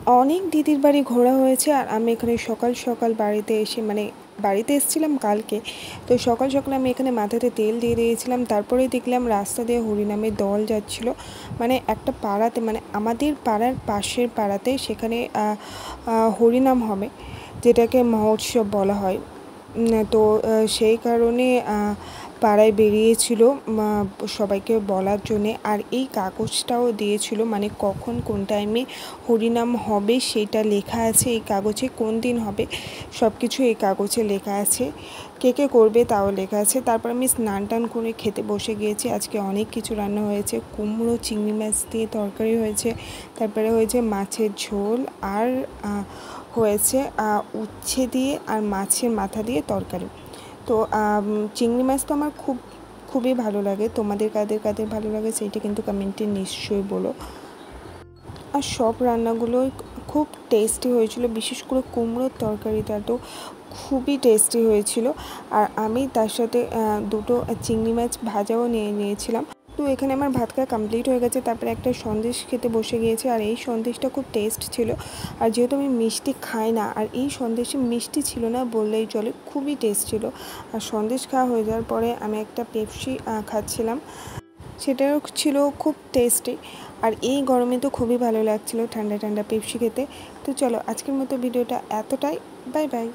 অনেক দিদির বাড়ি ঘোরা হয়েছে আর আমি এখানে সকাল সকাল বাড়িতে এসে বাড়িতে এসেছিলাম কালকে। তো সকাল সকাল আমি এখানে মাথাতে তেল দিয়ে দিয়েছিলাম, তারপরেই দেখলাম রাস্তা দিয়ে হরিনামের দল যাচ্ছিল। একটা পাড়াতে, আমাদের পাড়ার পাশের পাড়াতে সেখানে হরিনাম হবে, যেটাকে মহোৎসব বলা হয়। তো সেই কারণে পাড়ায় বেরিয়েছিল সবাইকে বলার জন্যে। আর এই কাগজটাও দিয়েছিল, কখন কোন টাইমে হরিনাম হবে সেটা লেখা আছে এই কাগজে, কোন দিন হবে সব কিছু এই কাগজে লেখা আছে, কে কে করবে তাও লেখা আছে। তারপর আমি স্নান টান করে খেতে বসে গিয়েছি। আজকে অনেক কিছু রান্না হয়েছে, কুমড়ো চিংড়ি মাছ দিয়ে তরকারি হয়েছে, তারপরে হয়েছে মাছের ঝোল, আর হয়েছে উচ্ছে দিয়ে আর মাছের মাথা দিয়ে তরকারি। তো চিংড়ি মাছ তো আমার খুবই ভালো লাগে। তোমাদের কাদের কাদের ভালো লাগে সেইটা কিন্তু কমেন্টে নিশ্চয়ই বলো। আর সব রান্নাগুলোই খুব টেস্টি হয়েছিল, বিশেষ করে কুমড়োর তরকারিটা তো খুবই টেস্টি হয়েছিল। আর আমি তার সাথে দুটো চিংড়ি মাছ ভাজাও নিয়ে নিয়েছিলাম। তো এখানে আমার ভাত খাওয়া কমপ্লিট হয়ে গেছে, তারপরে একটা সন্দেশ খেতে বসে গিয়েছি। আর এই সন্দেশটা খুব টেস্ট ছিল, আর যেহেতু আমি মিষ্টি খাই না, আর এই সন্দেশে মিষ্টি ছিল না বললেই চলে, খুবই টেস্ট ছিল। আর সন্দেশ খাওয়া হয়ে যাওয়ার পরে আমি একটা পেপসি খাচ্ছিলাম, সেটাও ছিল খুব টেস্টি। আর এই গরমে তো খুবই ভালো লাগছিল ঠান্ডা ঠান্ডা পেপসি খেতে। তো চলো আজকের মতো ভিডিওটা এতটাই, বাই বাই।